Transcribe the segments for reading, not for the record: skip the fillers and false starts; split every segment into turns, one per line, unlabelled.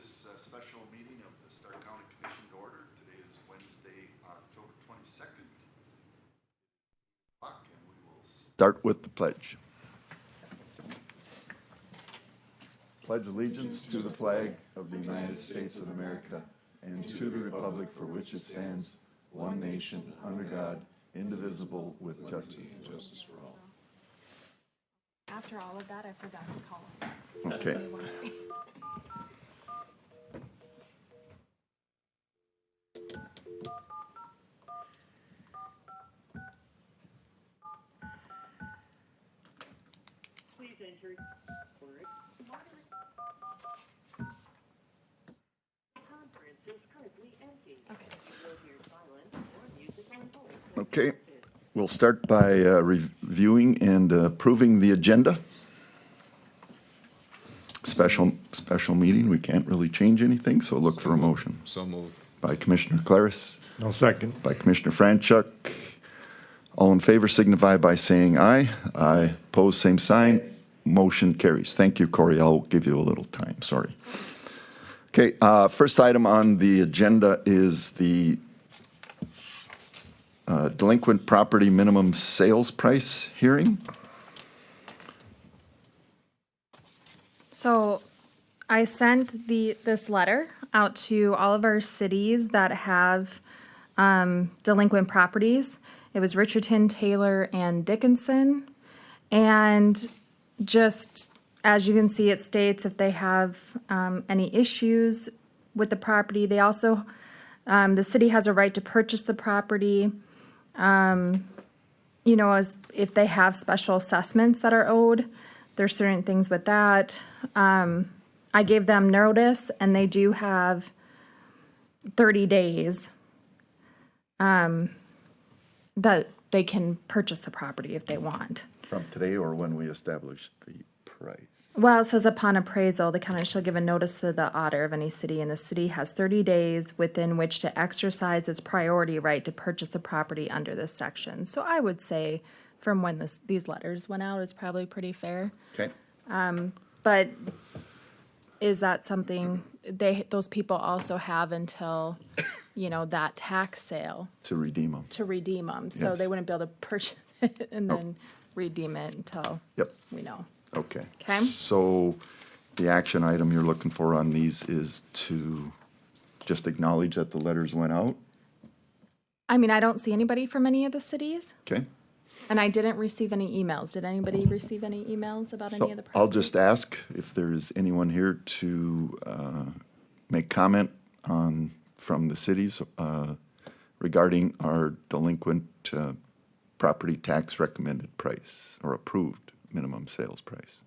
this special meeting of the Stark County Commission to order. Today is Wednesday, October 22nd. And we will start with the pledge. Pledge allegiance to the flag of the United States of America and to the republic for which it stands, one nation, under God, indivisible, with justice for all.
After all of that, I forgot to call him.
Okay.
Please enter word. Conference is currently empty.
Okay.
You will hear silence or music on hold.
Okay. We'll start by reviewing and approving the agenda. Special meeting. We can't really change anything, so look for a motion.
So moved.
By Commissioner Claris,
I'll second.
by Commissioner Franchuk. All in favor signify by saying aye. Aye. Opposed, same sign. Motion carries. Thank you, Corey. I'll give you a little time. Sorry. Okay, first item on the agenda is the delinquent property minimum sales price hearing.
So I sent this letter out to all of our cities that have delinquent properties. It was Richardson, Taylor, and Dickinson. And just as you can see, it states if they have any issues with the property. They also, the city has a right to purchase the property. You know, as if they have special assessments that are owed, there's certain things with that. I gave them notice, and they do have 30 days that they can purchase the property if they want.
From today or when we established the price?
Well, it says upon appraisal, the county shall give a notice to the auditor of any city, and the city has 30 days within which to exercise its priority right to purchase a property under this section. So I would say from when these letters went out is probably pretty fair.
Okay.
But is that something those people also have until, you know, that tax sale
To redeem them.
to redeem them? So they
Yes.
wouldn't be able to purchase it and then redeem it until
Yep.
we know.
Okay.
Okay.
So the action item you're looking for on these is to just acknowledge that the letters went out?
I mean, I don't see anybody from any of the cities,
Okay.
and I didn't receive any emails. Did anybody receive any emails about any
So
of the
I'll
properties?
just ask if there's anyone here to make comment from the cities regarding our delinquent property tax recommended price or approved minimum sales price.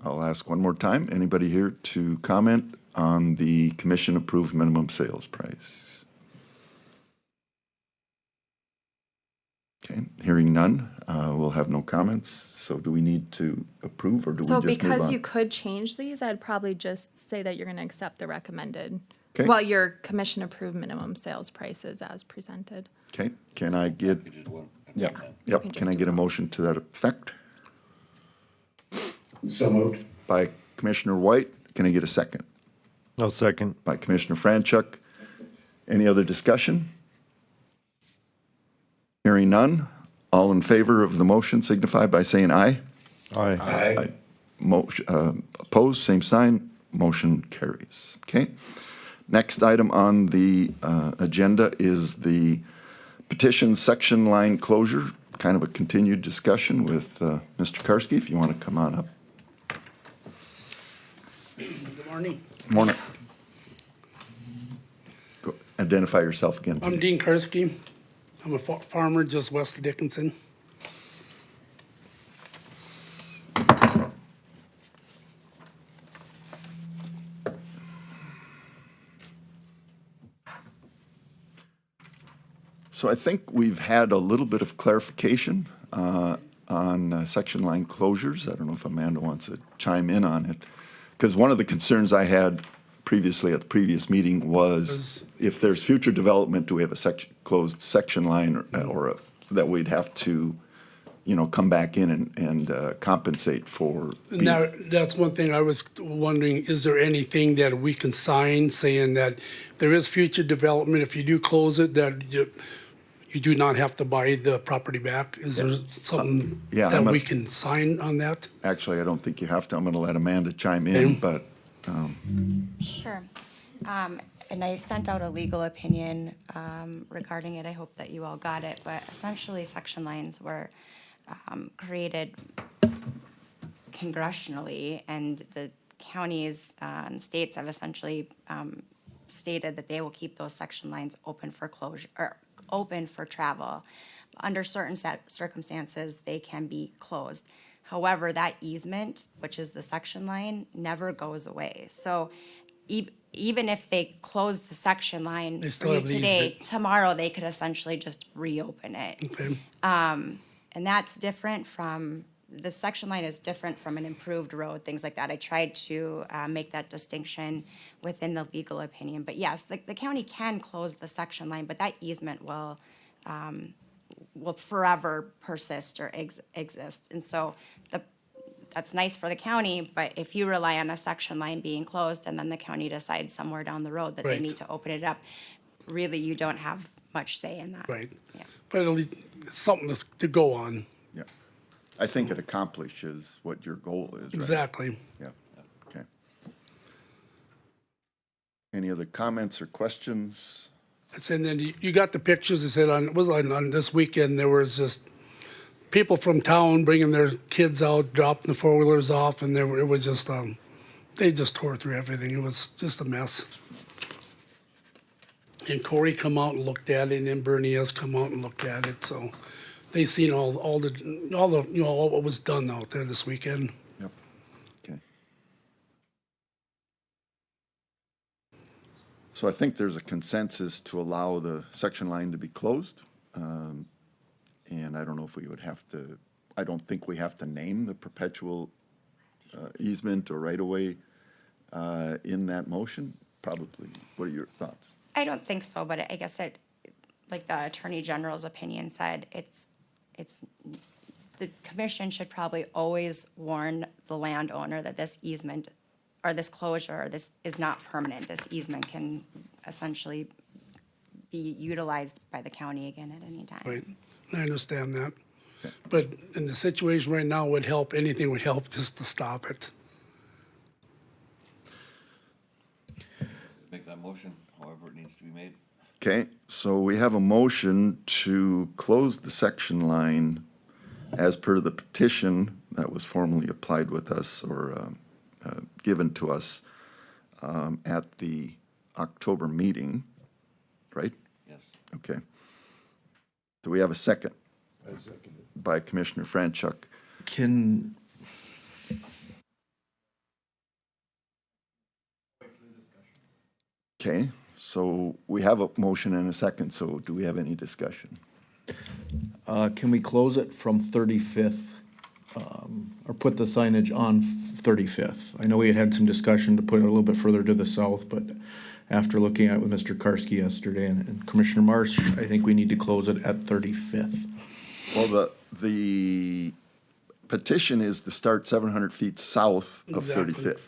I'll ask one more time. Anybody here to comment on the commission-approved minimum sales price? Okay, hearing none, we'll have no comments. So do we need to approve or do we
So
just move
because
on?
you could change these, I'd probably just say that you're going to accept the recommended,
Okay.
well, your commission-approved minimum sales prices as presented.
Okay, can I get,
Yeah.
yep,
can
can I
just
get a motion to that effect?
So moved.
By Commissioner White, can I get a second?
I'll second.
By Commissioner Franchuk. Any other discussion? Hearing none, all in favor of the motion signify by saying aye.
Aye.
Opposed, same sign, motion carries. Okay. Next item on the agenda is the petition section line closure, kind of a continued discussion with Mr. Karski, if you want to come on up.
Good morning.
Morning. Go- Identify yourself again,
I'm
please.
Dean Karski. I'm a farmer just west of Dickinson.
So I think we've had a little bit of clarification on section line closures. I don't know if Amanda wants to chime in on it. Because one of the concerns I had previously at the previous meeting was if there's future development, do we have a closed section line or that we'd have to come back in and compensate for.
And that's one thing I was wondering, is there anything that we can sign saying that there is future development, if you do close it, that you do not have to buy the property back? Is there something
yeah,
that
I'm a-
we can sign on that?
Actually, I don't think you have to. I'm going to let Amanda chime in,
Okay.
but
Sure. And I sent out a legal opinion regarding it. I hope that you all got it. But essentially, section lines were created congressionally, and the counties and states have essentially stated that they will keep those section lines open for closure, or open for travel. Under certain circumstances, they can be closed. However, that easement, which is the section line, never goes away. So even if they close the section line
They
for
still
you
have the
today,
easement.
tomorrow they could essentially just reopen it.
Okay,
And that's different from, the section line is different from an improved road, things like that. I tried to make that distinction within the legal opinion. But yes, the county can close the section line, but that easement will forever persist or exist. And so that's nice for the county, but if you rely on a section line being closed and then the county decides somewhere down the road that they
Right.
need to open it up, really, you don't have much say in that.
right.
Yeah.
But at least it's something to go on.
yeah, I think it accomplishes what your goal is, right?
Exactly.
Yeah, okay. Any other comments or questions?
And then you got the pictures, it said on this weekend, there was just people from town bringing their kids out, dropping the four-wheelers off, and it was just, they just tore through everything. It was just a mess. And Corey come out and looked at it, and then Bernie has come out and looked at it, so they seen all what was done out there this weekend.
Yep, okay. So I think there's a consensus to allow the section line to be closed. And I don't know if we would have to, I don't think we have to name the perpetual easement or right-of-way in that motion. Probably. What are your thoughts?
I don't think so, but I guess like the Attorney General's opinion said, the commission should probably always warn the landowner that this easement or this closure, this is not permanent. This easement can essentially be utilized by the county again at any time.
Right, I understand that. But in the situation right now, would help, anything would help just to stop it.
Make that motion, however it needs to be made.
Okay, so we have a motion to close the section line as per the petition that was formally applied with us or given to us at the October meeting, right?
Yes.
Okay. Do we have a second? By Commissioner Franchuk.
Can,
Okay, so we have a motion and a second, so do we have any discussion?
can we close it from 35th, or put the signage on 35th? I know we had had some discussion to put it a little bit further to the south, but after looking at it with Mr. Karski yesterday and Commissioner Marsh, I think we need to close it at 35th.
Well, the petition is to start 700 feet south of
Exactly.
35th.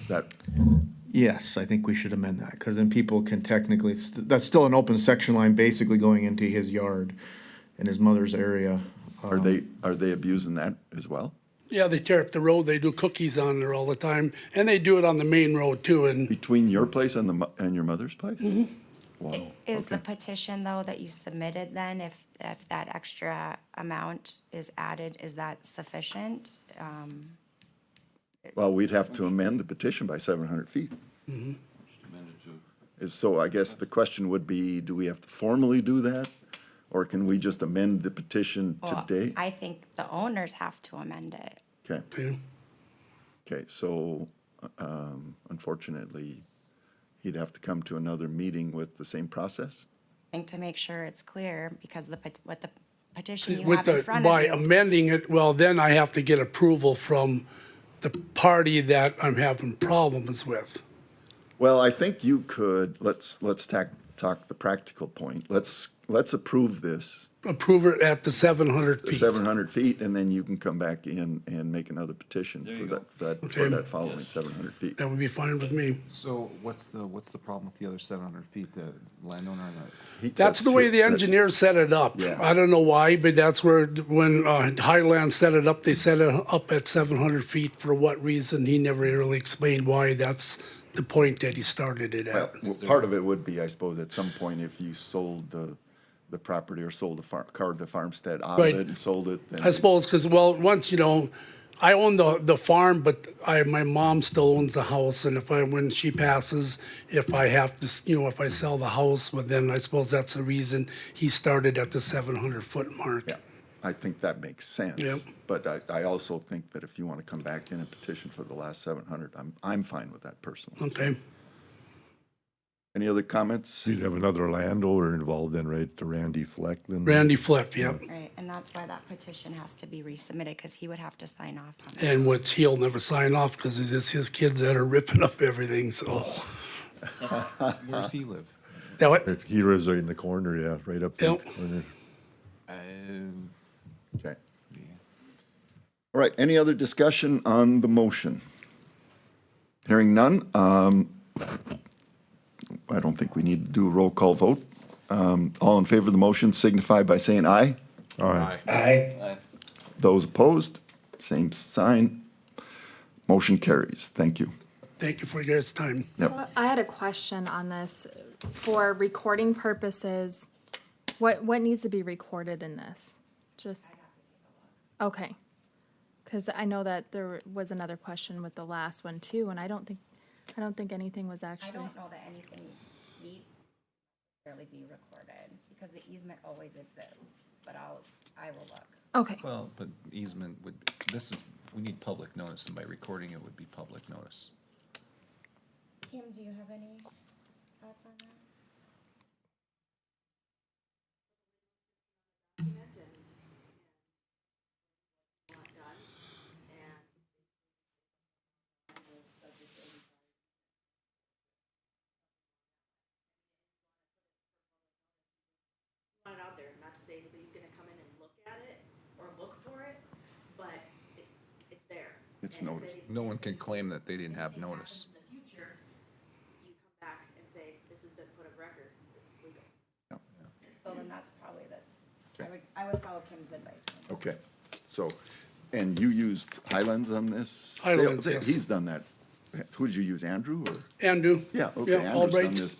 That,
Yes, I think we should amend that, because then people can technically, that's still an open section line basically going into his yard in his mother's area.
are they abusing that as well?
Yeah, they tear up the road, they do cookies on there all the time, and they do it on the main road too, and
Between your place and and your mother's place?
Mm-hmm.
Wow.
Is the petition, though, that you submitted then, if that extra amount is added, is that sufficient?
Well, we'd have to amend the petition by 700 feet.
Amended to,
So I guess the question would be, do we have to formally do that? Or can we just amend the petition
Well,
today?
I think the owners have to amend it.
Okay,
okay,
okay, so unfortunately, he'd have to come to another meeting with the same process?
I think to make sure it's clear, because what the petition you
with
have in
the,
front
by
of you.
amending it, well, then I have to get approval from the party that I'm having problems with.
Well, I think you could, let's talk the practical point. Let's let's approve this,
Approve it at the 700
the
feet.
700 feet, and then you can come back in and make another petition
There you
for
go.
that, for
Okay.
that following 700 feet.
That would be fine with me.
So what's the problem with the other 700 feet, the landowner and the?
That's the way the
that's-
engineer set it up.
Yeah.
I don't know why, but that's where, when Highland set it up, they set it up at 700 feet. For what reason, he never really explained why. That's the point that he started it
Well,
at.
well, part of it would be, I suppose, at some point, if you sold the property or sold carved the farmstead out of
Right.
it and sold it, then.
I suppose, because, well, once, I own the farm, but my mom still owns the house, and when she passes, if I have to, if I sell the house, well, then I suppose that's the reason he started at the 700-foot mark.
Yeah, I think that makes sense.
Yep.
But I also think that if you want to come back in and petition for the last 700, I'm fine with that personally.
Okay,
Any other comments?
You'd have another landowner involved then, right, the Randy Fleck then?
Randy Fleck, yep.
Right, and that's why that petition has to be resubmitted, because he would have to sign off on it.
And which he'll never sign off, because it's his kids that are ripping up everything, so.
Where does he live?
That what?
If he was right in the corner, yeah, right up in the
Yep.
corner.
Okay. All right, any other discussion on the motion? Hearing none, I don't think we need to do a roll call vote. All in favor of the motion signify by saying aye.
All right,
Aye.
Those opposed, same sign. Motion carries. Thank you.
Thank you for your guys' time.
Yep.
So I had a question on this. For recording purposes, what needs to be recorded in this? Just, okay. Because I know that there was another question with the last one too, and I don't think anything was
I
actually.
don't know that anything needs to necessarily be recorded, because the easement always exists, but I will look.
Okay,
Well, but easement would, we need public notice, and by recording it would be public notice.
Kim, do you have any thoughts on that?
Want it out there, not to say that he's gonna come in and look at it or look for it, but it's there.
It's
And if
noticed.
they-
No one can claim that they didn't have notice.
In the future, you come back and say, this has been put of record, this is legal.
So then that's probably I would follow Kim's advice.
Okay, so, and you used Highlands on this?
Highlands, yes.
He's done that. Who did you use, Andrew, or?
Andrew?
Yeah, okay, Andrew's
Albright.
done this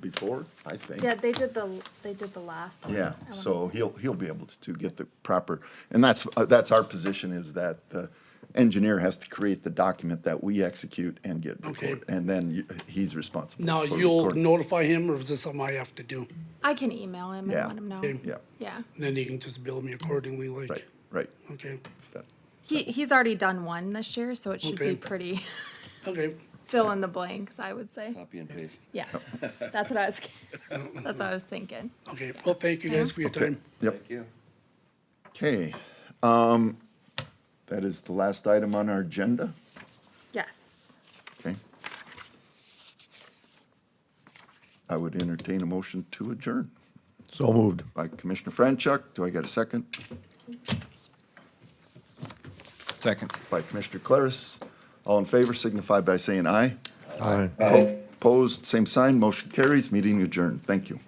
before, I think.
yeah, they did the last one.
Yeah,
I wanna
so
say.
he'll be able to get the proper, and that's our position, is that the engineer has to create the document that we execute and get
Okay.
recorded, and then he's responsible
Now,
for
you'll
recording.
notify him, or is this something I have to do?
I can email him
Yeah.
and let him know.
Okay.
Yeah,
Yeah,
Then he can just bill me accordingly, like,
right.
okay,
If that-
he's already done one this year, so it should
Okay.
be pretty
okay.
fill in the blanks, I would say.
Copy and paste.
Yeah, that's what I was thinking.
Okay, well, thank you guys for your time.
Yep,
Thank you.
okay. That is the last item on our agenda,
Yes.
okay? I would entertain a motion to adjourn
so moved.
by Commissioner Franchuk. Do I get a second?
Second.
By Commissioner Claris. All in favor signify by saying aye.
Aye.
Opposed, same sign, motion carries, meeting adjourned. Thank you.